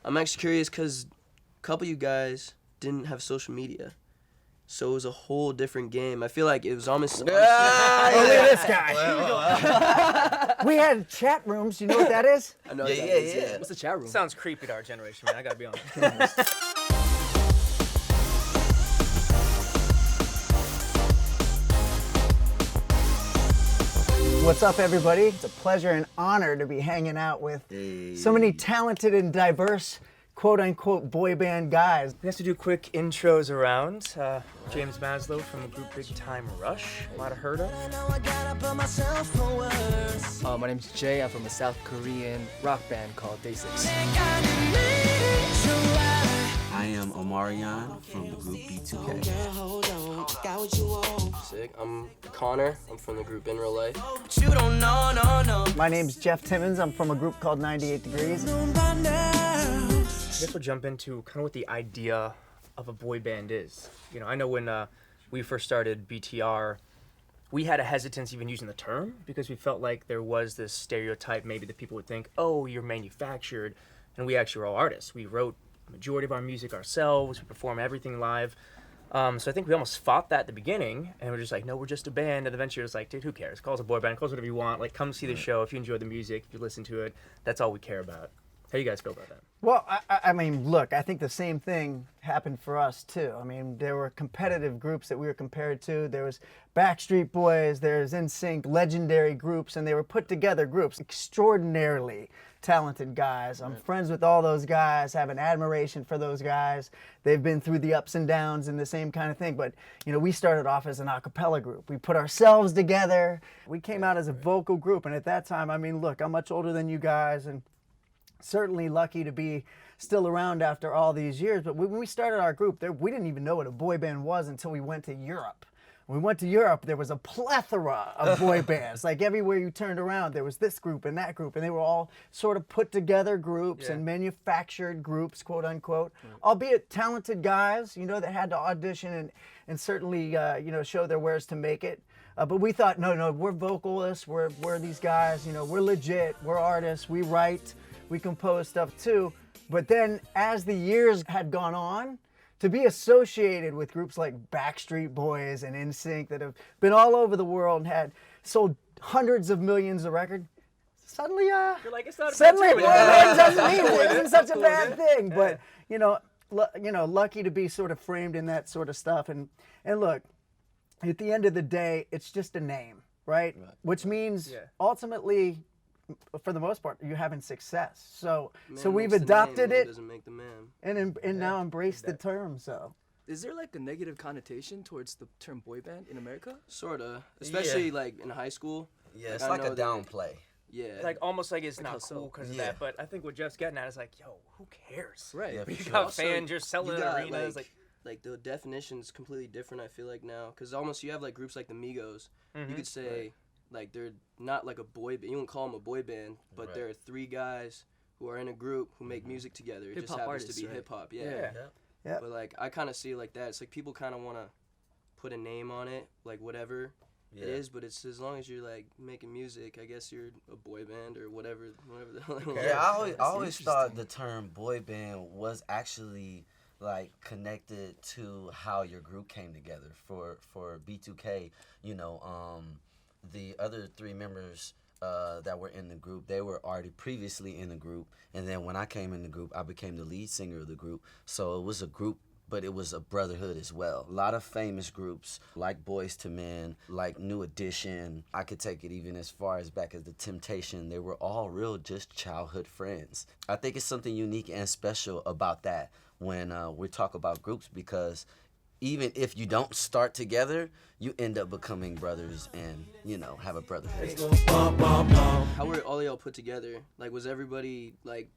I'm actually curious because a couple of you guys didn't have social media. So it was a whole different game. I feel like it was almost... Look at this guy. We had chat rooms. You know what that is? I know Yeah. What's the chat room? Sounds creepy to our generation, man. I gotta be honest. What's up, everybody? It's a pleasure and honor to be hanging out with so many talented and diverse, quote-unquote, boy band guys. We have to do quick intros around. James Maslow from the group Big Time Rush. Might have heard of. My name's Jay. I'm from a South Korean rock band called Day 6. I am Omarion from the group B2K. Sick. I'm Connor. I'm from the group In Real Life. My name's Jeff Timmons. I'm from a group called 98 Degrees. I guess we'll jump into kind of what the idea of a boy band is. You know, I know when we first started BTR, we had a hesitance even using the term because we felt like there was this stereotype maybe that people would think, oh, you're manufactured, and we actually were all artists. We wrote the majority of our music ourselves. We perform everything live. So I think we almost fought that at the beginning, and we're just like, no, we're just a band. And eventually it was like, dude, who cares? Call us a boy band. Call us whatever you want. Like, come see the show. If you enjoy the music, if you listen to it, that's all we care about. How do you guys feel about that? Well, I mean, look, I think the same thing happened for us, too. I mean, there were competitive groups that we were compared to. There was Backstreet Boys, there's NSYNC, legendary groups, and they were put together groups. Extraordinarily talented guys. I'm friends with all those guys, have an admiration for those guys. They've been through the ups and downs and the same kind of thing. But, you know, we started off as an a cappella group. We put ourselves together. We came out as a vocal group. And at that time, I mean, look, I'm much older than you guys, and certainly lucky to be still around after all these years. But when we started our group, we didn't even know what a boy band was until we went to Europe. When we went to Europe, there was a plethora of boy bands. Like everywhere you turned around, there was this group and that group, and they were all sort of put together groups and manufactured groups, quote unquote, albeit talented guys, you know, that had to audition and certainly, you know, show their wares to make it. But we thought, no, we're vocalists, we're these guys, you know, we're legit, we're artists, we write, we compose stuff too. But then as the years had gone on, to be associated with groups like Backstreet Boys and NSYNC that have been all over the world and had sold hundreds of millions of records, suddenly, You're like, it's not a suddenly bad it thing. doesn't mean it isn't such a bad thing. But you know, lucky to be sort of framed in that sort of stuff. And look, at the end of the day, it's just a name, right? Which means ultimately, for the most part, you're having success. So we've adopted it Doesn't make the man. and now embrace the term. So Is there like a negative connotation towards the term boy band in America? Sorta. Especially like in high school. Yeah, Like, it's I like know a that- downplay. Yeah. Like, almost like it's not how so? cool because of Yeah. that. But I think what Jeff's getting at is like, yo, who cares? Right. Yeah, for You sure. got Also, fans, you're selling you got, arenas. like the definition's completely different, I feel like now, because almost you have like groups like the Migos. You could say like they're not like a boy band. You wouldn't call them a boy band, but there are three guys who are in a group who make music together. It just Hip-hop happens artists, to be right? hip hop. Yeah. Yep. But like I kind of see it like that. It's like people kind of want to put a name on it, like whatever it is, but it's as long as you're like making music, I guess you're a boy band or whatever the hell. Yeah, I always thought the term boy band was actually like connected to how your group came together. For B2K, you know, the other three members that were in the group, they were already previously in the group, and then when I came in the group, I became the lead singer of the group. So it was a group, but it was a brotherhood as well. A lot of famous groups like Boyz II Men, like New Edition. I could take it even as far as back as The Temptation. They were all real just childhood friends. I think it's something unique and special about that when we talk about groups, because even if you don't start together, you end up becoming brothers and, you know, have a brotherhood. How were all y'all put together? Like, was everybody like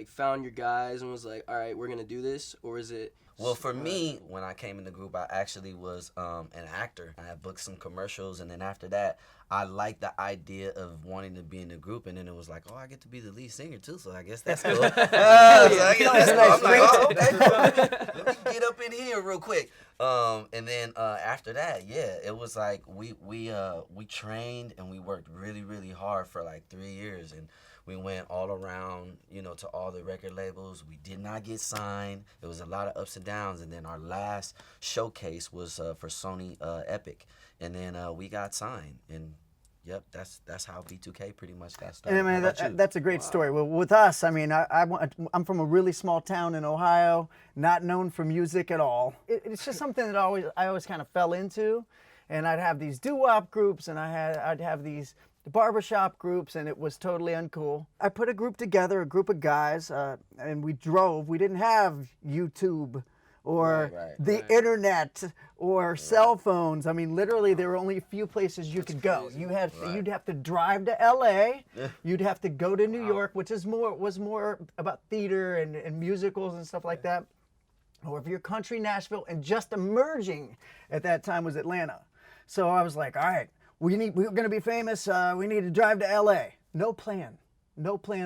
found your guys and was like, all right, we're gonna do this, or is it? Well, for me, when I came in the group, I actually was an actor. I had booked some commercials, and then after that, I liked the idea of wanting to be in the group, and then it was like, oh, I get to be the lead singer too, so I guess that's cool. So I guess that's cool. I'm like, oh, okay, let me get up in here real quick. And then after that, yeah, it was like we trained and we worked really, really hard for like 3 years, and We went all around, you know, to all the record labels. We did not get signed. It was a lot of ups and downs. And then our last showcase was for Sony Epic. And then we got signed. And yep, that's how B2K pretty much got started. And I mean, How about you? that's a great story. Well, with us, I mean, I'm from a really small town in Ohio, not known for music at all. It's just something that I always kind of fell into, and I'd have these doo-wop groups, and I'd have these barbershop groups, and it was totally uncool. I put a group together, a group of guys, and we drove. We didn't have YouTube or the internet or cell phones. I mean, literally, there were only a few places you could go. You'd have to drive to LA. You'd have to go to New York, which was more about theater and musicals and stuff like that. Or if you're country, Nashville, and just emerging at that time was Atlanta. So I was like, all right, we're going to be famous. We need to drive to LA. No plan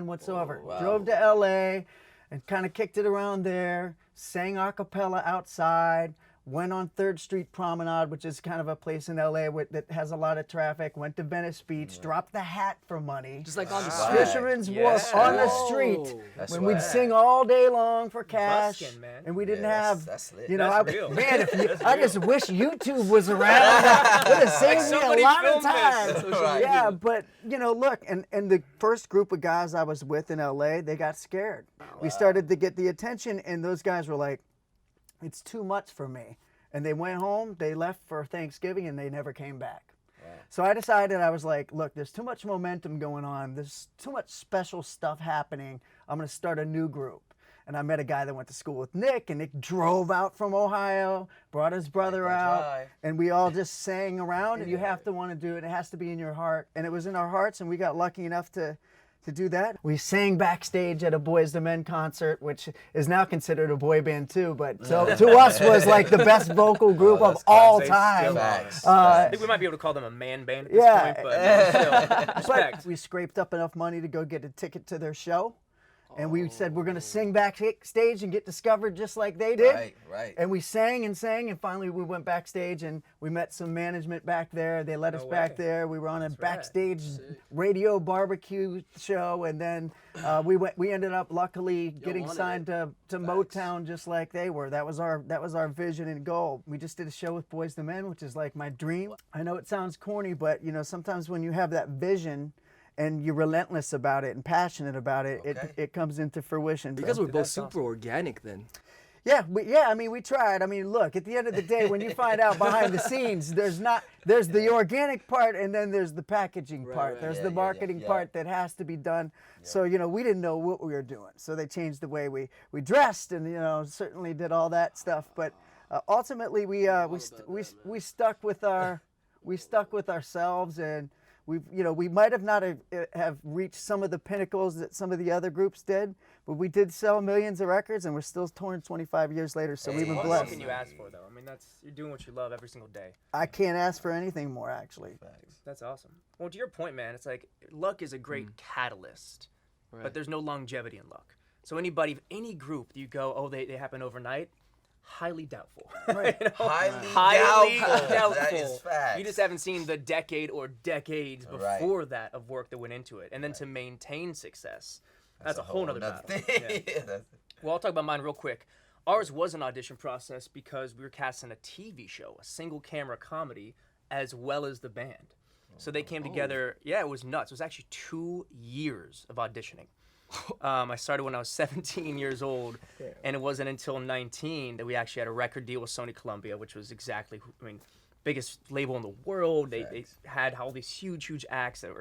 whatsoever. Drove to LA and kind of kicked it around there. Sang a cappella outside, went on 3rd Street Promenade, which is kind of a place in LA that has a lot of traffic, went to Venice Beach, dropped the hat for money. Just like on the Wow. street. Fisherman's Wharf on the street. That's When we'd swag. sing all day long for cash, Buskin', man. and we didn't Yeah, have, that's lit. you know, That's real. man, I just wish YouTube was around. It would have saved me a somebody lot of film this. time. Right. Yeah, but you know, look, and the first group of guys I was with in LA, they got scared. We started to get the attention, and those guys were like, it's too much for me. And they went home, they left for Thanksgiving, and they never came back. So I decided, I was like, look, there's too much momentum going on. There's too much special stuff happening. I'm going to start a new group. And I met a guy that went to school with Nick, and Nick drove out from Ohio, brought his brother out, drive. and we all just sang around. And you have to want to do it. It has to be in your heart. And it was in our hearts, and we got lucky enough to do that. We sang backstage at a Boys to Men concert, which is now considered a boy band too, but to us was like the best vocal group of that's all They time. still are. Facts. I think we might be able to call them a man band at this Yeah. point, but still, respect. But we scraped up enough money to go get a ticket to their show. And we said, we're going to sing backstage and get discovered just like they did. Right. And we sang, and finally we went backstage and we met some management back there. They let us back there. We were on a backstage radio barbecue show, and then we ended up luckily getting wanted signed to Motown just like they were. That was our vision and goal. We just did a show with Boys to Men, which is like my dream. I know it sounds corny, but you know, sometimes when you have that vision and you're relentless about it and passionate about it, it comes into fruition. Because we're both that's super organic then. Yeah, I mean, we tried. I mean, look, at the end of the day, when you find out behind the scenes, there's the organic part, and then there's the packaging part. There's the marketing part that has to be done. So, you know, we didn't know what we were doing. So they changed the way we dressed, and, you know, certainly did all that stuff. But ultimately, we stuck with ourselves, and we might have not have reached some of the pinnacles that some of the other groups did, but we did sell millions of records, and we're still touring 25 years later. So we've been What blessed. can you ask for, though? I mean, you're doing what you love every single day. I can't ask for anything more, actually. That's awesome. Well, to your point, man, it's like luck is a great catalyst, but there's no longevity in luck. So any group you go, oh, they happen overnight, highly doubtful. Right. You know? Highly doubtful. That is facts. You just haven't seen the decade or decades before that of work that went into it. And then to maintain success, that's a whole nother battle. thing. Yeah. Well, I'll talk about mine real quick. Ours was an audition process because we were casting a TV show, a single camera comedy, as well as the band. So they came together. Yeah, it was nuts. It was actually 2 years of auditioning. I started when I was 17 years old, and it wasn't until 19 that we actually had a record deal with Sony Columbia, which was biggest label in the world. They had all these huge acts that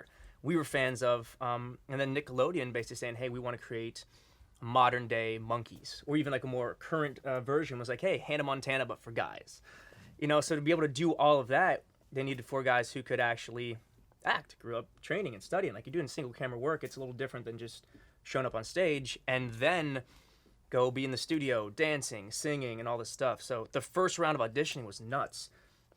we were fans of, and then Nickelodeon basically saying, hey, we want to create modern day Monkeys, or even like a more current version was like, hey, Hannah Montana but for guys. You know, so to be able to do all of that, they needed 4 guys who could actually act, grew up training and studying. Like you're doing single camera work, it's a little different than just showing up on stage and then go be in the studio dancing, singing, and all this stuff. So the first round of auditioning was nuts.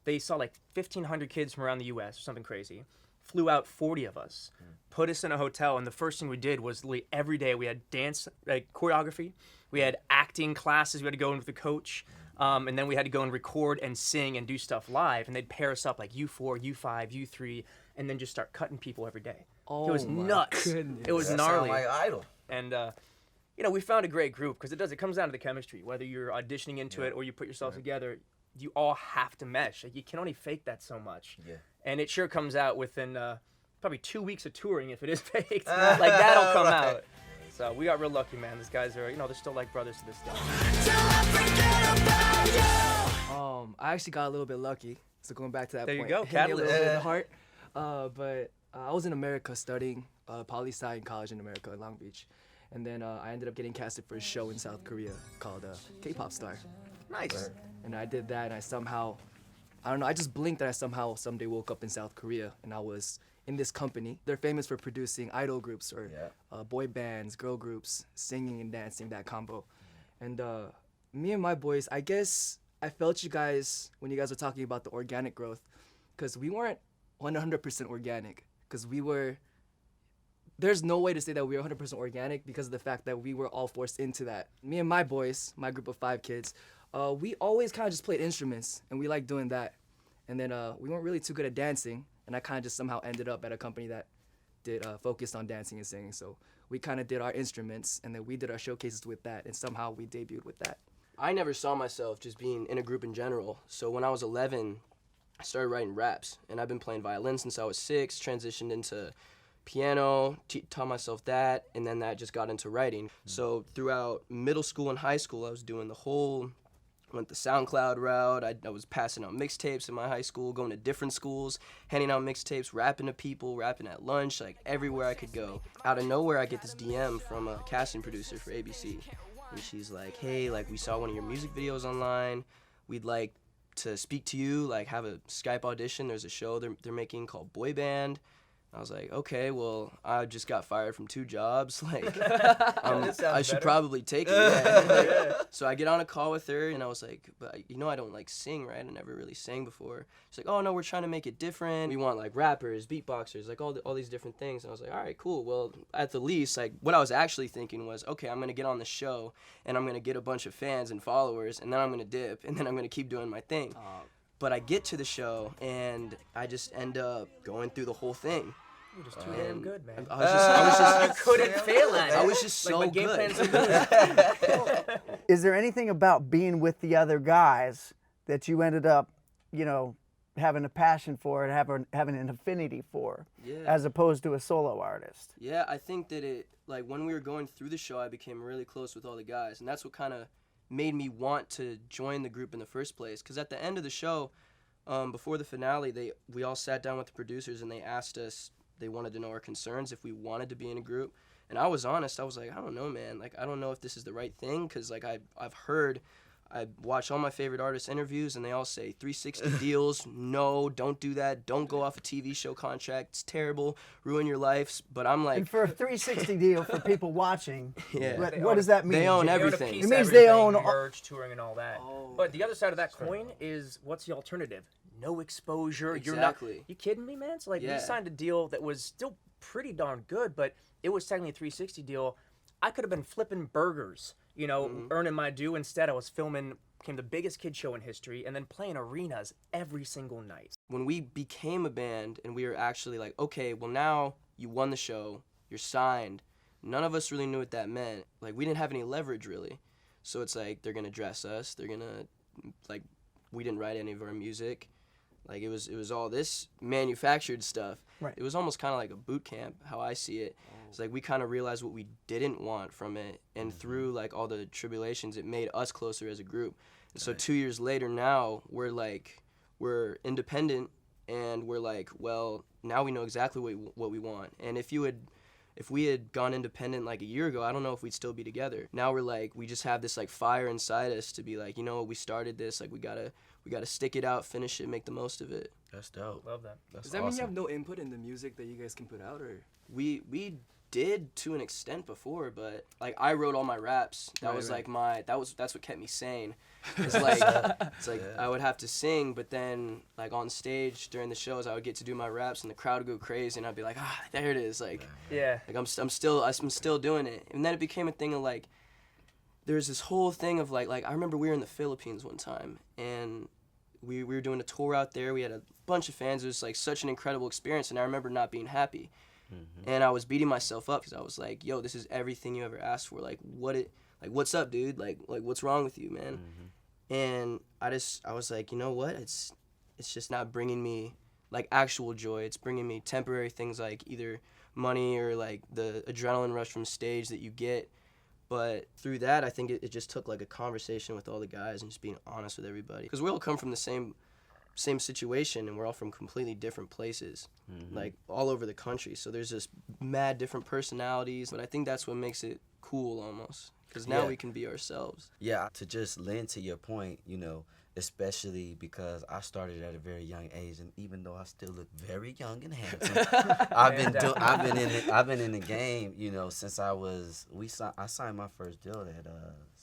They saw like 1,500 kids from around the U.S. or something crazy. Flew out 40 of us, put us in a hotel, and the first thing we did was every day we had dance choreography, we had acting classes, we had to go in with the coach, and then we had to go and record and sing and do stuff live, and they'd pair us up like U4, U5, U3, and then just start cutting people every day. Oh, It was my nuts. goodness. It was That gnarly. sound like Idol. And we found a great group because it comes down to the chemistry. Whether you're auditioning into it or you put yourself together, you all have to mesh. Like, you can only fake that so much. Yeah. And it sure comes out within probably 2 weeks of touring if it is faked. Like, that'll come out. So we got real lucky, man. These guys are, they're still like brothers to this day. I actually got a little bit lucky. So going back to that There you point, go, hit me a little catalyst. bit in the heart. But I was in America studying poli-sci in college in America in Long Beach, and then I ended up getting casted for a show in South Korea called K-pop Star. Nice. And I did that, and I somehow, I don't know, I just blinked that I somehow someday woke up in South Korea, and I was in this company. They're famous for producing idol groups or boy bands, girl groups, singing and dancing, that combo. And me and my boys, I guess I felt you guys when you guys were talking about the organic growth, because we weren't 100% organic, because there's no way to say that we were 100% organic because of the fact that we were all forced into that. Me and my boys, my group of 5 kids, we always kind of just played instruments, and we liked doing that. And then we weren't really too good at dancing, and I kind of just somehow ended up at a company that did focused on dancing and singing. So we kind of did our instruments, and then we did our showcases with that, and somehow we debuted with that. I never saw myself just being in a group in general. So when I was 11, I started writing raps, and I've been playing violin since I was 6, transitioned into piano, taught myself that, and then that just got into writing. So throughout middle school and high school, I was doing went the SoundCloud route. I was passing out mixtapes in my high school, going to different schools, handing out mixtapes, rapping to people, rapping at lunch, like everywhere I could go. Out of nowhere, I get this DM from a casting producer for ABC. And she's like, hey, like, we saw one of your music videos online. We'd like to speak to you, like have a Skype audition. There's a show they're making called Boy Band. I was like, okay, well, I just got fired from 2 jobs. Like, I should probably take it. Yeah. So I get on a call with her, and I was like, but I don't like sing, right? I never really sang before. She's like, oh no, we're trying to make it different. We want like rappers, beatboxers, like all these different things. And I was like, all right, cool. Well, at the least, like what I was actually thinking was, okay, I'm gonna get on the show, and I'm gonna get a bunch of fans and followers, and then I'm gonna dip, and then I'm gonna keep doing my thing. But I get to the show, and I just end up going through the whole thing. You're just too damn good, man. I was just You couldn't fail at it. I was just so like my game good. plan's Is there anything about being with the other guys that you ended up, having a passion for and having an affinity for, as opposed to a solo artist? Yeah, I think that when we were going through the show, I became really close with all the guys, and that's what kind of made me want to join the group in the first place. Because at the end of the show, before the finale, we all sat down with the producers, and they asked us, they wanted to know our concerns, if we wanted to be in a group. And I was honest. I was like, I don't know, man. Like, I don't know if this is the right thing, because like I watch all my favorite artists' interviews, and they all say 360 deals. No, don't do that. Don't go off a TV show contract. It's terrible. Ruin your lives. But I'm like, And for a 360 deal for people watching, Yeah. what does that mean? They own They own a everything. piece It of means they everything, own merch, touring, and all that. But the other side of that coin is, what's the alternative? No exposure. Exactly. You're not. You kidding me, man? So like, Yeah. we signed a deal that was still pretty darn good, but it was technically a 360 deal. I could have been flipping burgers, earning my due. Instead, I was became the biggest kid show in history, and then playing arenas every single night. When we became a band, and we were actually like, okay, well, now you won the show, you're signed. None of us really knew what that meant. Like, we didn't have any leverage, really. So it's like, they're gonna dress us. They're gonna, like, we didn't write any of our music. Like, it was all this manufactured stuff. Right. It was almost kind of like a boot camp, how I see it. It's like we kind of realized what we didn't want from it, and through like all the tribulations, it made us closer as a group. And so 2 years later now, we're independent, and we're like, well, now we know exactly what we want. And if we had gone independent like a year ago, I don't know if we'd still be together. Now we're like, we just have this like fire inside us to be like, we started this, like we gotta stick it out, finish it, make the most of it. That's dope. Love that. That's Does that mean you awesome. have no input in the music that you guys can put out, or? We did to an extent before, but like I wrote all my raps. That was like that's what kept me sane. It's like I would have to sing, but then like on stage during the shows, I would get to do my raps, and the crowd would go crazy, and I'd be like, there it is, like Yeah. like I'm still doing it. And then it became a thing of like, there's this whole thing of like I remember we were in the Philippines one time, and we were doing a tour out there. We had a bunch of fans. It was like such an incredible experience, and I remember not being happy. And I was beating myself up because I was like, yo, this is everything you ever asked for. Like, what's up, dude? Like what's wrong with you, man? And I was like, you know what? It's just not bringing me like actual joy. It's bringing me temporary things like either money or like the adrenaline rush from stage that you get. But through that, I think it just took like a conversation with all the guys and just being honest with everybody. Because we all come from the same situation, and we're all from completely different places, like all over the country. So there's just mad different personalities. But I think that's what makes it cool almost. Because now we can be ourselves. Yeah, to just lend to your point, you know, especially because I started at a very young age, and even though I still look very young and handsome, I've been in the game, you know, since I signed my first deal at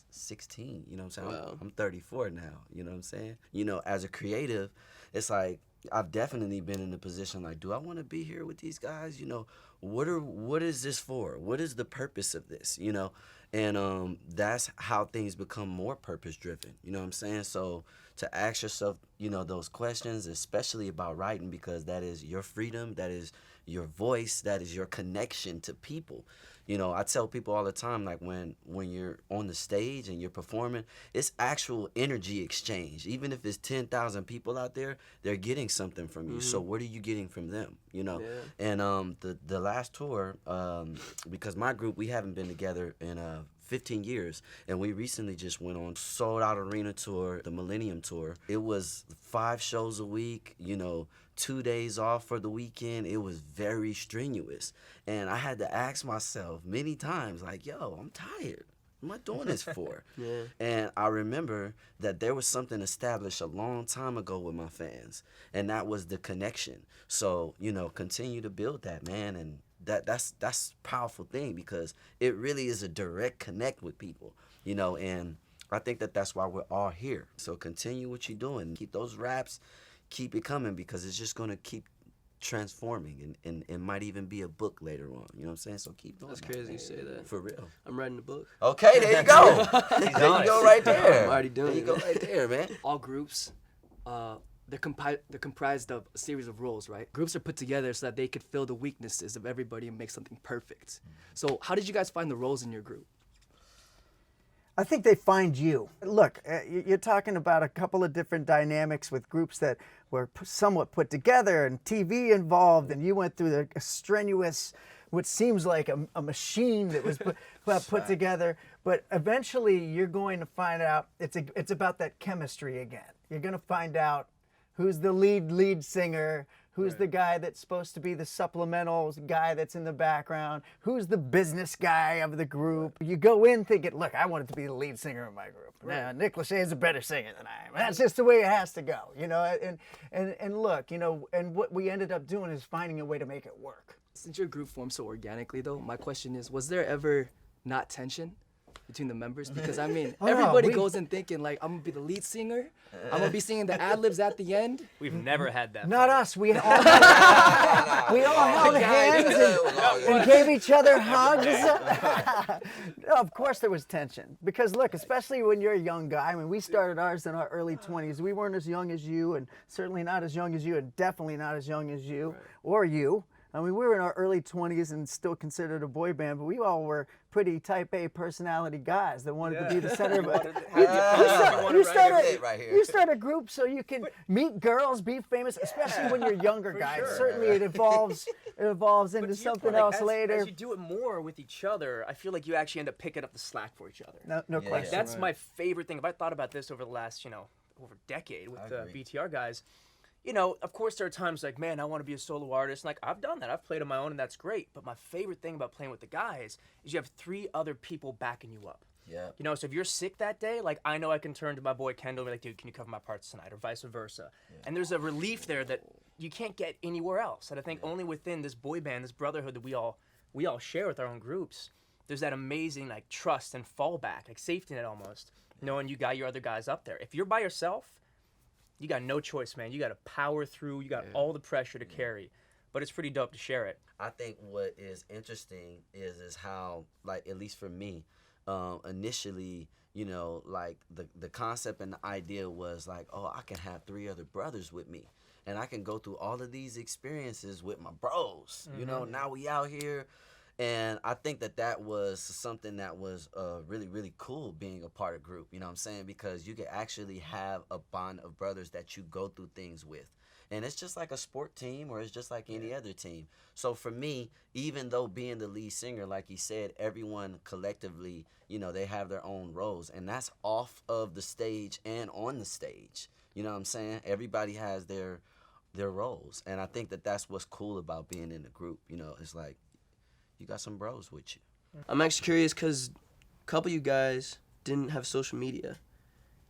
16. You know what I'm saying? Wow. I'm 34 now. You know what I'm saying? You know, as a creative, it's like I've definitely been in a position like, do I want to be here with these guys? You know, what is this for? What is the purpose of this? You know. And that's how things become more purpose-driven, you know what I'm saying? So to ask yourself, you know, those questions, especially about writing, because that is your freedom, that is your voice, that is your connection to people. You know, I tell people all the time, like when you're on the stage and you're performing, it's actual energy exchange. Even if it's 10,000 people out there, they're getting something from you. So what are you getting from them, you know? Yeah. And the last tour, because my group, we haven't been together in 15 years, and we recently just went on sold out arena tour, the Millennium Tour. It was 5 shows a week, you know, 2 days off for the weekend. It was very strenuous, and I had to ask myself many times, like, yo, I'm tired. What am I doing this for? And I remember that there was something established a long time ago with my fans, and that was the connection. So, you know, continue to build that, man, and that's a powerful thing, because it really is a direct connect with people, you know, and I think that's why we're all here. So continue what you're doing. Keep those raps, keep it coming, because it's just going to keep transforming, and it might even be a book later on. You know what I'm saying? So keep doing That's crazy you say that. For real. I'm writing a book. Okay, there you go. There you go right there. I'm already doing it. There you go right there, man. All groups, they're comprised of a series of roles, right? Groups are put together so that they could fill the weaknesses of everybody and make something perfect. So how did you guys find the roles in your group? I think they find you. Look, you're talking about a couple of different dynamics with groups that were somewhat put together and TV involved, and you went through a strenuous, what seems like a machine that was put together. But eventually you're going to find out it's about that chemistry again. You're going to find out who's the lead singer, who's the guy that's supposed to be the supplemental guy that's in the background, who's the business guy of the group. You go in thinking, look, I wanted to be the lead singer of my group. Now, Nick Lachey is a better singer than I am. That's just the way it has to go, you know. And look, you know, and what we ended up doing is finding a way to make it work. Since your group formed so organically, though, my question is, was there ever not tension between the members? Because I mean, everybody goes in thinking like, I'm gonna be the lead singer, I'm gonna be singing the ad-libs at the end. We've never had that. Not us. We all held hands and gave each other hugs. No, of course there was tension, because look, especially when you're a young guy. I mean, we started ours in our early 20s. We weren't as young as you, and certainly not as young as you, and definitely not as young as you or you. I mean, we were in our early 20s and still considered a boy band, but we all were pretty type A personality guys that wanted to be the center of you start a group so you can meet girls, be famous, especially when you're younger guys. Sure. Certainly it evolves into something else later. As you do it more with each other, I feel like you actually end up picking up the slack for each other. No question. That's my favorite thing. If I thought about this over the last, over a decade with the BTR guys, of course there are times like, man, I want to be a solo artist. Like, I've done that. I've played on my own, and that's great. But my favorite thing about playing with the guys is you have 3 other people backing you up. Yeah. So if you're sick that day, like, I know I can turn to my boy Kendall and be like, dude, can you cover my parts tonight, or vice versa. Yeah. And there's a relief there that you can't get anywhere else. And I think only within this boy band, this brotherhood that we all share with our own groups, there's that amazing, like, trust and fallback, like safety net almost, knowing you got your other guys up there. If you're by yourself, you got no choice, man. You got to power through. You got all the pressure to carry. But it's pretty dope to share it. I think what is interesting is how, like, at least for me, initially, you know, like the concept and the idea was like, oh, I can have 3 other brothers with me, and I can go through all of these experiences with my bros. You know, now we out here. And I think that was something that was really, really cool being a part of group, you know what I'm saying? Because you can actually have a bond of brothers that you go through things with. And it's just like a sport team, or it's just like any other team. So for me, even though being the lead singer, like he said, everyone collectively, you know, they have their own roles. And that's off of the stage and on the stage. You know what I'm saying? Everybody has their roles. And I think that that's what's cool about being in the group. You know, it's like, you got some bros with you. I'm actually curious because a couple of you guys didn't have social media.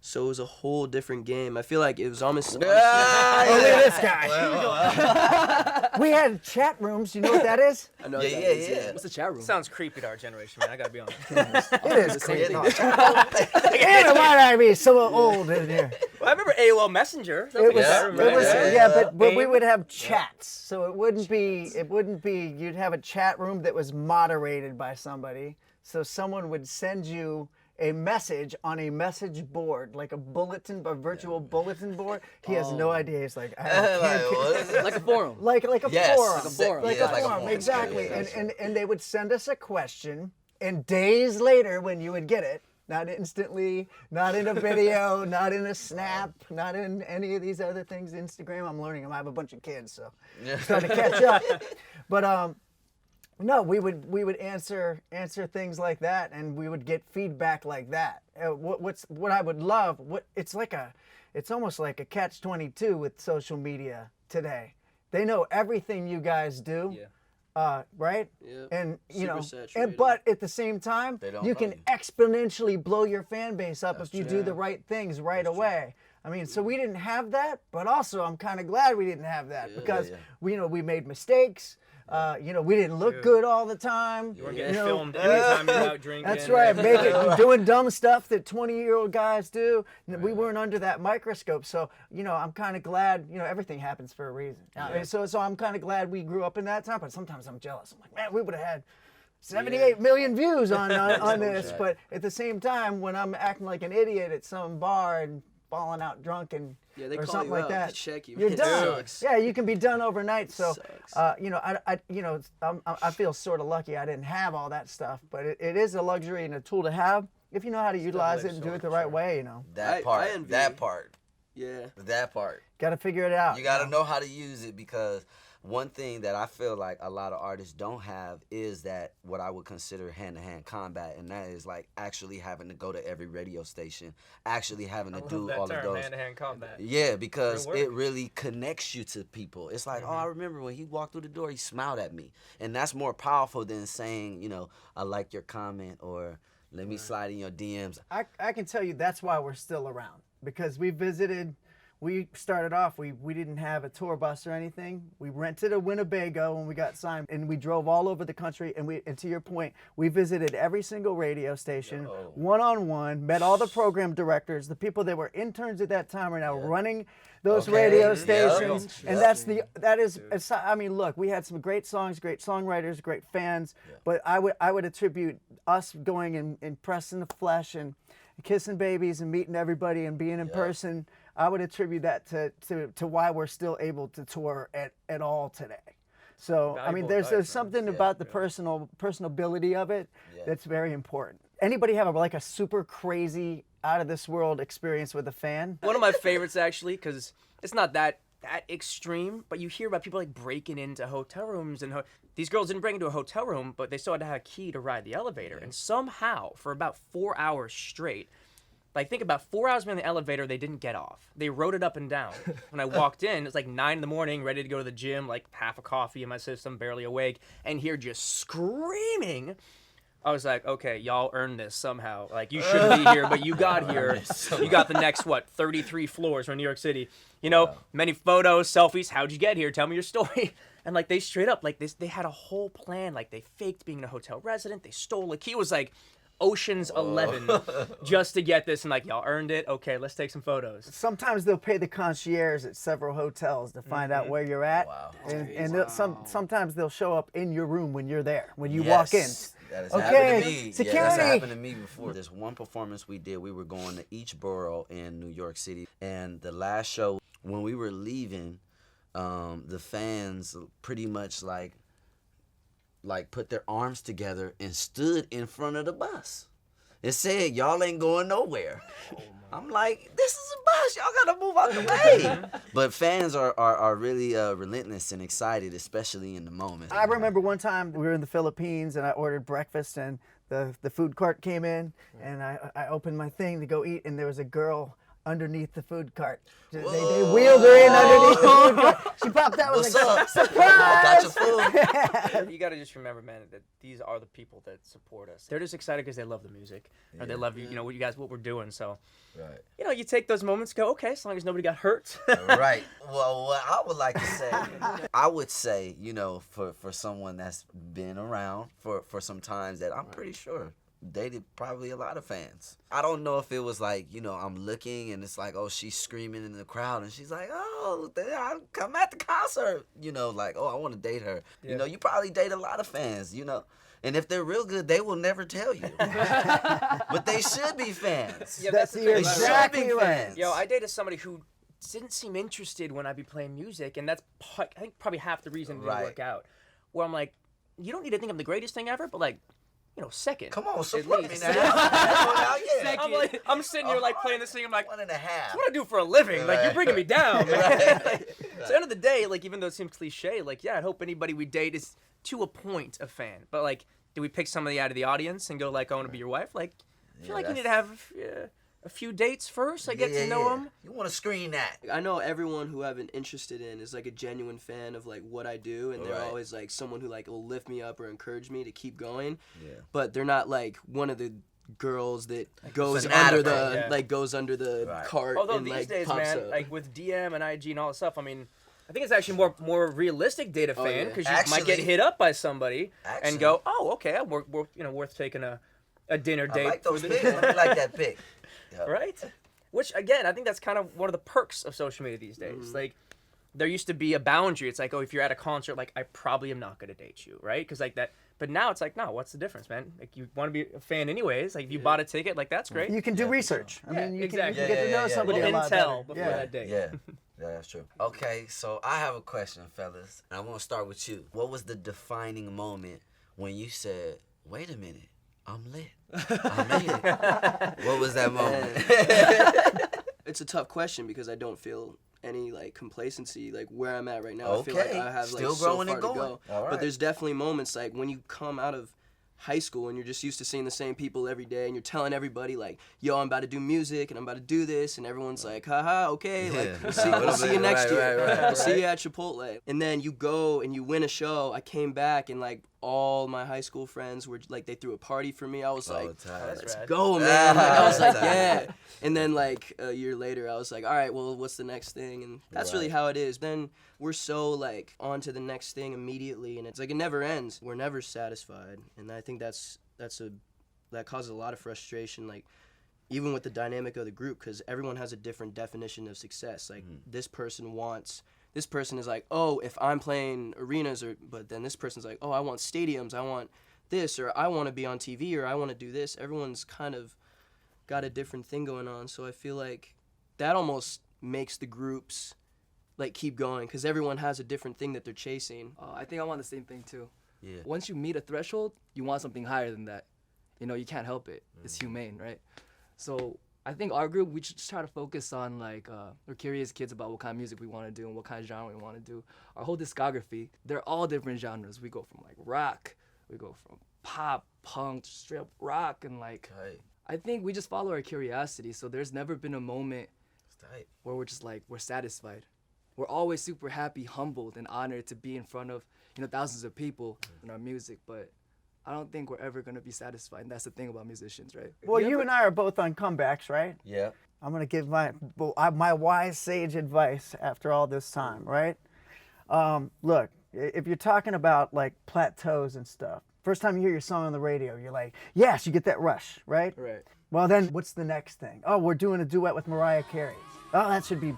So it was a whole different game. I feel like it was almost... Oh, look at this guy. We had chat rooms. You know what that is? I know Yeah. What's the chat room? Sounds creepy to our generation, man. I gotta be honest. It is crazy. Yeah. And why did I be so old in here? Well, I remember AOL Messenger. It was, Yeah. but we would have chats, so it wouldn't be. You'd have a chat room that was moderated by somebody, so someone would send you a message on a message board, like a virtual bulletin board. He has no idea. He's like, Like a forum. like a Yes. forum, Like a forum. like Yeah, a like a forum, forum. exactly. Yeah. And they would send us a question, and days later, when you would get it, not instantly, not in a video, not in a snap, not in any of these other things. Instagram, I'm learning them. I have a bunch of kids, so I'm starting to catch up. But no, we would answer things like that, and we would get feedback like that. What I would love, it's almost like a catch-22 with social media today. They know everything you guys do. Yeah. Right? Yeah. And you Super know, saturated. but at the same time, They don't you know can you. exponentially blow your fan base up if you do true. the right things right away. I mean, so we didn't have that, but also I'm kind of glad we didn't have that because we made mistakes. You know, we didn't look good all the time. You weren't getting filmed anytime you're out drinking. That's right. Doing dumb stuff that 20-year-old guys do. We weren't under that microscope. So, you know, I'm kind of glad, you know, everything happens for a reason. I mean, so I'm kind of glad we grew up in that time, but sometimes I'm jealous. I'm like, man, we would have had 78 million views on this. But at the same time, when I'm acting like an idiot at some bar and falling out drunk and they or call something you like out. that, They check you. you're It done. sucks. Yeah, you can be done overnight. So, Sucks. you know, I feel sort of lucky I didn't have all that stuff, but it is a luxury and a tool to have if you know how to utilize it and do it the right way. You know, That I part. envy That you. part. Yeah. That part. got to figure it out. You got to know how to use it, because one thing that I feel like a lot of artists don't have is that what I would consider hand-to-hand combat, and that is like actually having to go to every radio station, actually having to do all of those. hand-to-hand combat. Yeah, because Real work. it really connects you to people. It's like, oh, I remember when he walked through the door, he smiled at me. And that's more powerful than saying, you know, I like your comment, or let me slide in your DMs. I can tell you that's why we're still around, because we started off, we didn't have a tour bus or anything. We rented a Winnebago when we got signed, and we drove all over the country. And to your point, we visited every single radio station, one-on-one, met all the program directors. The people that were interns at that time are now running those radio stations. And I mean, look, we had some great songs, great songwriters, great fans, but I would attribute us going and pressing the flesh and kissing babies and meeting everybody and being in person. I would attribute that to why we're still able to tour at all today. So I mean, there's something about the personability of it that's very important. Anybody have like a super crazy, out of this world experience with a fan? One of my favorites, actually, because it's not that extreme, but you hear about people like breaking into hotel rooms, and these girls didn't break into a hotel room, but they still had to have a key to ride the elevator. And somehow, for about 4 hours straight, like think about 4 hours being in the elevator, they didn't get off. They rode it up and down. When I walked in, it's like 9 a.m, ready to go to the gym, like half a coffee in my system, barely awake, and here just screaming. I was like, okay, y'all earned this somehow. Like, you shouldn't be here, but you got here. You got the next, 33 floors from New York City. You know, many photos, selfies. How'd you get here? Tell me your story. And, like, they straight up, like, they had a whole plan. Like, they faked being a hotel resident. They stole a key. It was like Ocean's 11 just to get this. And, like, y'all earned it. Okay, let's take some photos. Sometimes they'll pay the concierge at several hotels to find out where you're at. Wow. And sometimes they'll show up in your room when you're there, when you walk in. That has Okay, happened to me. security. Yeah, that's happened to me before. There's one performance we did. We were going to each borough in New York City, and the last show, when we were leaving, the fans pretty much like put their arms together and stood in front of the bus. It said, "Y'all ain't going nowhere." I'm like, this is a bus. Y'all gotta move out the way. But fans are really relentless and excited, especially in the moment. I remember one time we were in the Philippines and I ordered breakfast and the food cart came in and I opened my thing to go eat and there was a girl underneath the food cart. They wheeled her in underneath the food cart. She popped out. What's like, up? surprise! Got your food. You gotta just remember, man, that these are the people that support us. They're just excited because they love the music, or they love you know, what we're doing. So, Right. you know, you take those moments, go, okay, as long as nobody got hurt. Right. Well, what I would like to say, I would say, you know, for someone that's been around for some times, that I'm pretty sure dated probably a lot of fans. I don't know if it was like, you know, I'm looking and it's like, oh, she's screaming in the crowd and she's like, oh, I'll come at the concert. You know, like, oh, I want to date her. Yeah. You know, you probably date a lot of fans, you know. And if they're real good, they will never tell you. But they should be fans. Yeah, that's the You're thing. They exactly should be right. fans. Yo, I dated somebody who didn't seem interested when I'd be playing music, and that's I think probably half the reason it didn't Right. work out. Where I'm like, you don't need to think I'm the greatest thing ever, but like, you know, second. Come on, at support me least. now. Yeah. I'm sitting here like playing this thing. I'm like, 1.5. that's what I do for a living. Like, you're bringing me down, man. So at the end of the day, like, even though it seems cliche, like, yeah, I hope anybody we date is to a point a fan. But like, do we pick somebody out of the audience and go like, I want to be your wife? Like, I feel like you need to have a few dates first. I get to know them. You want to screen that. I know everyone who I've been interested in is like a genuine fan of like what I do, and they're Right. always like someone who like will lift me up or encourage me to keep going. Yeah. But they're not like one of the girls that goes fanatic, under the yeah. like goes under the Right. cart Although and these like days, pops man, up. like with DM and IG and all that stuff, I mean, I think it's actually more realistic date a Oh, fan yeah. because you might get Actually- hit up by somebody Actually- and go, oh, okay, worth taking a dinner I date. like those for pics. this- Let me like that pic. Yeah. right? Which again, I think that's kind of one of the perks of social media these days. Mm-hmm. Like, there used to be a boundary. It's like, oh, if you're at a concert, like, I probably am not gonna date you, right? Because like that. But now it's like, no, what's the difference, man? Like, you want to be a fan anyways. Like, if you bought a ticket, like, that's great. You can do research. I Yeah, mean, you exactly. can get to know Yeah, somebody little a lot intel better. before Yeah. that date. Yeah, that's true. Okay, so I have a question, fellas. I want to start with you. What was the defining moment when you said, wait a minute, I'm lit. I made it. What was that moment? It's a tough question because I don't feel any like complacency like where I'm at right now. I feel like Okay. I have like Still so growing far and to going. go. All right. But there's definitely moments like when you come out of high school and you're just used to seeing the same people every day and you're telling everybody like, yo, I'm about to do music and I'm about to do this, and everyone's like, haha, okay, like Yeah. we'll see you next Right, year. right, We'll see you at Chipotle. And then you go and you win a show. I came back and like all my high school friends were like, they threw a party for me. I was like, That's let's rad. go, man. Like, I was like, Right. yeah. And then like a year later, I was like, all right, well, what's the next thing? And that's really Right. how it is. Then we're so like on to the next thing immediately, and it's like it never ends. We're never satisfied, and I think that causes a lot of frustration. Like even with the dynamic of the group, because everyone has a different definition of success. Like this person is like, oh, if I'm playing arenas, but then this person's like, oh, I want stadiums, I want this, or I want to be on TV, or I want to do this. Everyone's kind of got a different thing going on, so I feel like that almost makes the groups like keep going because everyone has a different thing that they're chasing. I think I want the same thing too. Yeah. Once you meet a threshold, you want something higher than that. You know, you can't help it. It's humane, right? So I think our group, we should just try to focus on like, we're curious kids about what kind of music we want to do and what kind of genre we want to do. Our whole discography, they're all different genres. We go from like rock, we go from pop, punk, straight up rock, and like, Tight. I think we just follow our curiosity. So there's never been a moment It's tight. where we're just like, we're satisfied. We're always super happy, humbled, and honored to be in front of, you know, thousands of people in our music, but I don't think we're ever gonna be satisfied. And that's the thing about musicians, right? Well, you and I are both on comebacks, right? Yeah. I'm gonna give my wise sage advice after all this time, right? Look, if you're talking about like plateaus and stuff, first time you hear your song on the radio, you're like, yes, you get that rush, right? Right. Well, then what's the next thing? Oh, we're doing a duet with Mariah Carey. Oh, that should be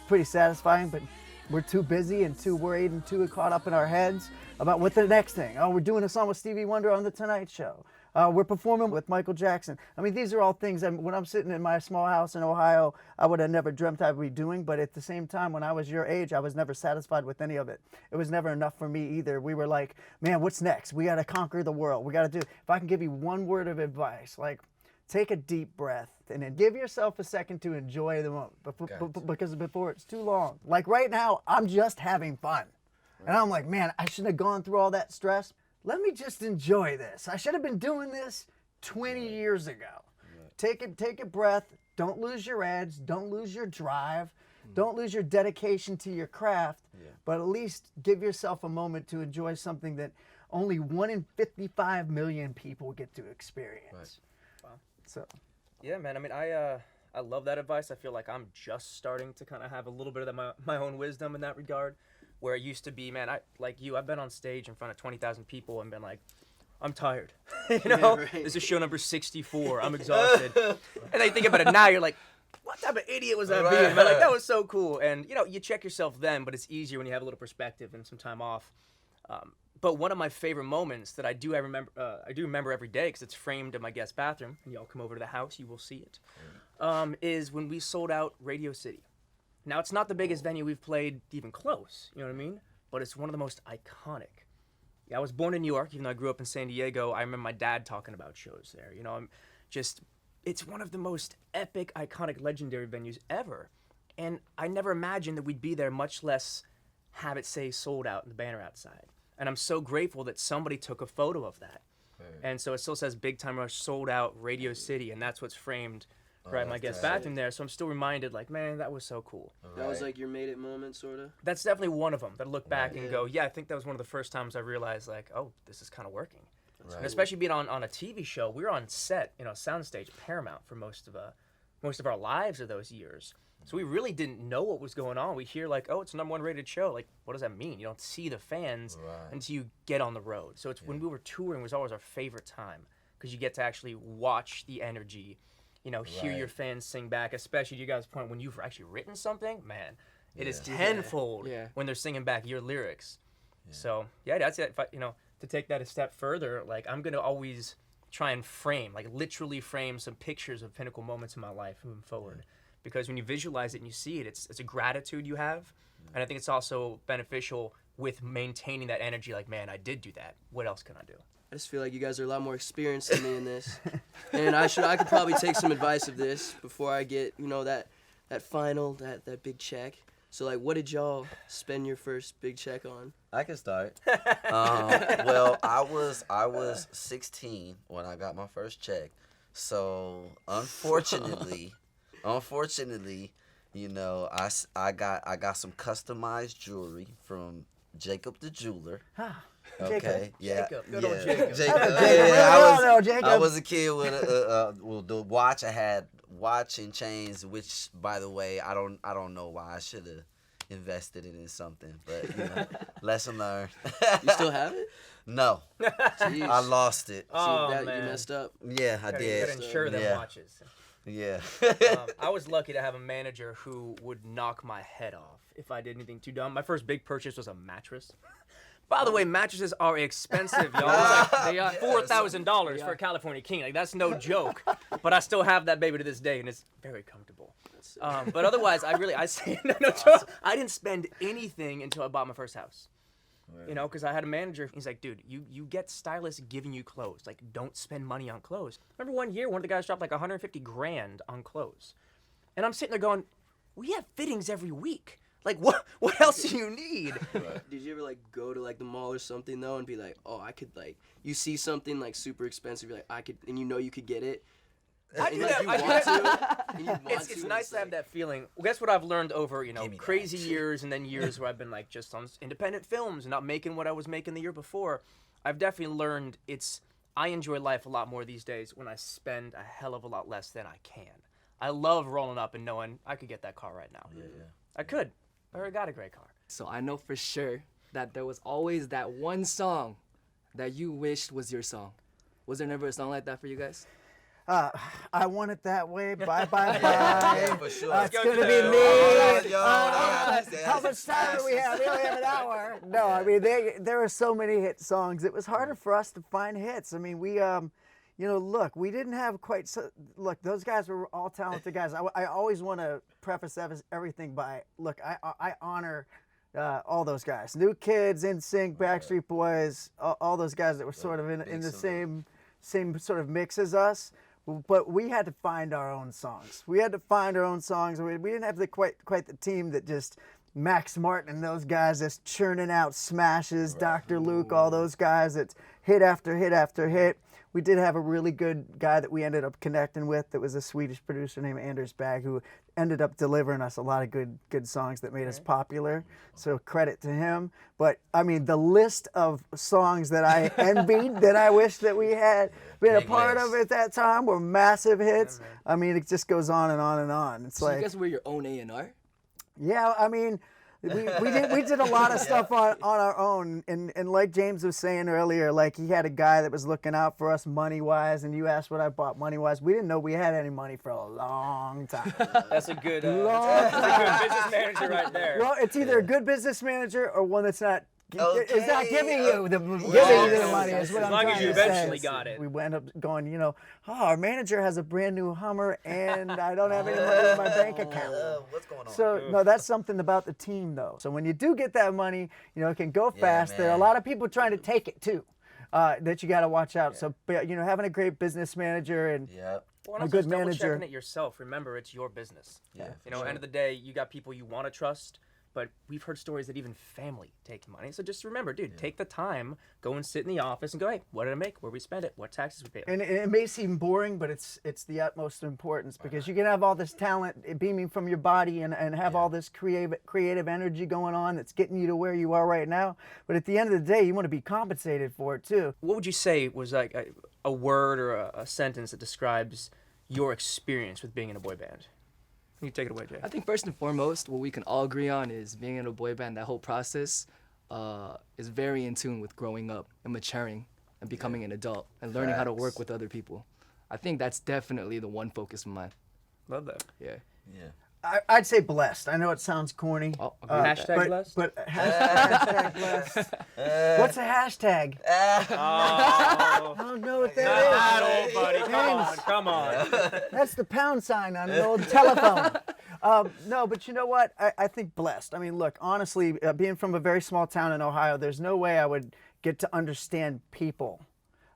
pretty satisfying, but we're too busy and too worried and too caught up in our heads about what the next thing. Oh, we're doing a song with Stevie Wonder on The Tonight Show. We're performing with Michael Jackson. I mean, these are all things that when I'm sitting in my small house in Ohio, I would have never dreamt I'd be doing. But at the same time, when I was your age, I was never satisfied with any of it. It was never enough for me either. We were like, man, what's next? We got to conquer the world. We got to do. If I can give you one word of advice, like take a deep breath and then give yourself a second to enjoy the moment because before it's too long. Like right now, I'm just having fun. And I'm like, man, I shouldn't have gone through all that stress. Let me just enjoy this. I should have been doing this 20 years ago. Take a breath. Don't lose your edge. Don't lose your drive. Don't lose your dedication to your craft. But at least give yourself a moment to enjoy something that only 1 in 55 million people get to experience. Wow. So. Yeah, man. I mean, I love that advice. I feel like I'm just starting to kind of have a little bit of my own wisdom in that regard. Where it used to be, man, I've been on stage in front of 20,000 people and been like, I'm tired. This is show number 64. I'm exhausted. And then you think about it now, you're like, what type of idiot was that being? Man, like, that was so cool. And, you check yourself then, but it's easier when you have a little perspective and some time off. But one of my favorite moments that I do remember every day because it's framed in my guest bathroom, and y'all come over to the house, you will see it, is when we sold out Radio City. Now, it's not the biggest venue we've played even close, you know what I mean? But it's one of the most iconic. Yeah, I was born in New York, even though I grew up in San Diego. I remember my dad talking about shows there. It's one of the most epic, iconic, legendary venues ever. And I never imagined that we'd be there, much less have it say sold out and the banner outside. And I'm so grateful that somebody took a photo of that. And so it still says Big Time Rush sold out Radio City, and that's what's framed right my guest bathroom there. So I'm still reminded, like, man, that was so cool. That was like your made it moment, sort of? That's definitely one of them that I look back and go, yeah, I think that was one of the first times I realized, like, oh, this is kind of working. And especially being on a TV show, we were on set, soundstage Paramount for most of our lives of those years. So we really didn't know what was going on. We hear like, oh, it's a #1 rated show. Like, what does that mean? You don't see the fans until you get on the road. So it's when we were touring was always our favorite time because you get to actually watch the energy, hear your fans sing back, especially to you guys' point when you've actually written something, man, it is tenfold when they're singing back your lyrics. So yeah, that's it. If I, to take that a step further, like I'm gonna always try and frame, like literally frame some pictures of pinnacle moments in my life moving forward. Because when you visualize it and you see it, it's a gratitude you have. And I think it's also beneficial with maintaining that energy, like, man, I did do that. What else can I do? I just feel like you guys are a lot more experienced than me in this. And I could probably take some advice of this before I get, that big check. So, like, what did y'all spend your first big check on? I can start. Well, I was 16 when I got my first check. So, unfortunately, I got some customized jewelry from Jacob the jeweler. Okay, Jacob. Good old Jacob. I was a kid with the watch. I had watch and chains, which, by the way, I don't know why. I should have invested it in something, but lesson learned. You still have it? No, Jeez. I lost it. Oh, man. man. You messed up. Yeah, I did. You gotta insure them watches. Yeah. I was lucky to have a manager who would knock my head off if I did anything too dumb. My first big purchase was a mattress. By the way, mattresses are expensive, y'all. They are $4,000 for a California King. Like, that's no joke. But I still have that baby to this day, and it's very comfortable. But otherwise, I say no joke. I didn't spend anything until I bought my first house. Because I had a manager. He's like, dude, you get stylists giving you clothes. Like, don't spend money on clothes. Remember one year, one of the guys dropped like $150,000 on clothes. And I'm sitting there going, we have fittings every week. Like, what else do you need? Did you ever, go to, the mall or something, though, and be like, oh, I could, you see something, super expensive, you're like, I could, and you could get it? I do that. It's nice to have that feeling. Well, guess what I've learned over, crazy years and then years where I've been, just on independent films and not making what I was making the year before. I've definitely learned I enjoy life a lot more these days when I spend a hell of a lot less than I can. I love rolling up and knowing I could get that car right now. Yeah. I could. I already got a great car. So I know for sure that there was always that one song that you wished was your song. Was there never a song like that for you guys? I Want It That Way. Bye, bye, bye. Yeah, for sure. It's going to be Yo, me. yo, How much time do we have? We only have an hour. No, I mean, there are so many hit songs. It was harder for us to find hits. I mean, we, look, we didn't have quite so, look, those guys were all talented guys. I always want to preface everything by, look, I honor all those guys. New Kids, NSYNC, Backstreet Boys, all those guys that were sort of in the same sort of mix as us. But we had to find our own songs. We had to find our own songs. We didn't have quite the team that just Max Martin and those guys just churning out smashes, Dr. Luke, all those guys that's hit after hit after hit. We did have a really good guy that we ended up connecting with that was a Swedish producer named Anders Bagg, who ended up delivering us a lot of good songs that made us popular. So credit to him. But I mean, the list of songs that I envied that I wish that we had been a part of at that time were massive hits. I mean, it just goes on and on and on. It's so like, you guys were your own A&R? yeah, I mean, we did a lot of stuff on our own, and like James was saying earlier, like he had a guy that was looking out for us money wise, and you asked what I bought money wise. We didn't know we had any money for a long time. That's a good, business manager right there. Well, it's either a good business manager or one that's not. Okay. It's not giving you the money. Is what As I'm long trying as you to say. eventually got it. We went up going, our manager has a brand new Hummer, and I don't have any money in my bank account. What's going on? So no, that's something about the team though. So when you do get that money, it can go fast. There are a lot of people trying to take it too, that you got to watch out. So having a great business manager and Well, a good double manager. checking it yourself. Remember, it's your business. Yeah, End of the day, you got people you want to trust, but we've heard stories that even family take money. So just remember, dude, take the time, go and sit in the office and go, hey, what did I make? Where we spend it? What taxes we pay? And it may seem boring, but it's the utmost importance because you can have all this talent beaming from your body and have all this creative energy going on that's getting you to where you are right now. But at the end of the day, you want to be compensated for it too. What would you say was like a word or a sentence that describes your experience with being in a boy band? You take it away, Jay. I think first and foremost, what we can all agree on is being in a boy band, that whole process is very in tune with growing up and maturing and becoming an adult and learning how to work with other people. I think that's definitely the one focus of mine. Love that. Yeah. I'd say blessed. I know it sounds corny. Hashtag blessed? But hashtag blessed. What's a hashtag? I don't know what that is. Not old, buddy. Come on. That's the pound sign on an old telephone. No, but you know what? I think blessed. I mean, look, honestly, being from a very small town in Ohio, there's no way I would get to understand people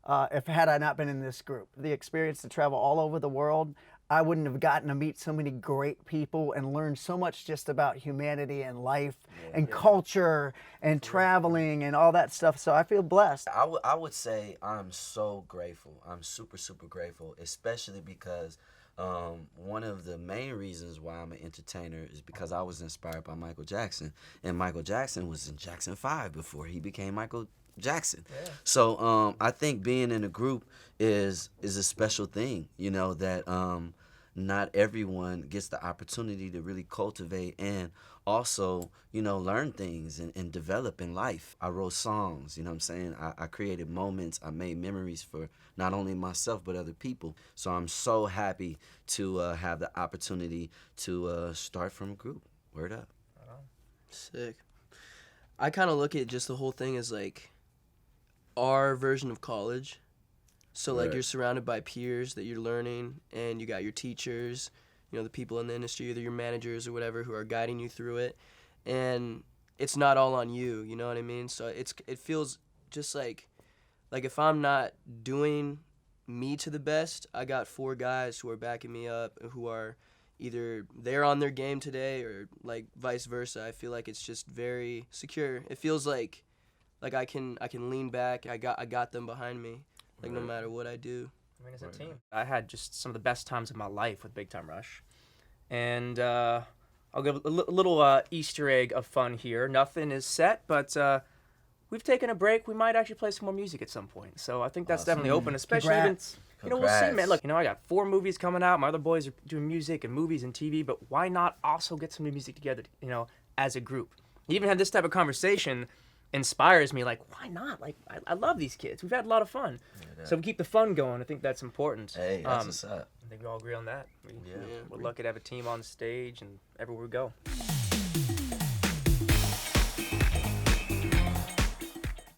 had I not been in this group. The experience to travel all over the world, I wouldn't have gotten to meet so many great people and learn so much just about humanity and life and culture and traveling and all that stuff. So I feel blessed. I would say I'm so grateful. I'm super, super grateful, especially because one of the main reasons why I'm an entertainer is because I was inspired by Michael Jackson. And Michael Jackson was in Jackson 5 before he became Michael Jackson. So I think being in a group is a special thing, that not everyone gets the opportunity to really cultivate and also, learn things and develop in life. I wrote songs, what I'm saying? I created moments. I made memories for not only myself, but other people. So I'm so happy to have the opportunity to start from a group. Word up. Sick. I kind of look at just the whole thing as like our version of college. So like you're surrounded by peers that you're learning, and you got your teachers, the people in the industry, either your managers or whatever, who are guiding you through it. And it's not all on you, you know what I mean? So it feels just like if I'm not doing me to the best, I got 4 guys who are backing me up, who are either they're on their game today or like vice versa. I feel like it's just very secure. It feels like I can lean back. I got them behind me. No matter what I do. I mean, it's a team. I had just some of the best times of my life with Big Time Rush. And I'll give a little Easter egg of fun here. Nothing is set, but we've taken a break. We might actually play some more music at some point. So I think that's definitely open, especially Congrats. even, we'll see, man. Look, I got 4 movies coming out. My other boys are doing music and movies and TV, but why not also get some new music together, as a group? You even had this type of conversation inspires me. Like, why not? Like, I love these kids. We've had a lot of fun. So we keep the fun going. I think that's important. Hey, that's what's up. I think we all agree on that. Yeah. We're lucky to have a team on stage and everywhere we go.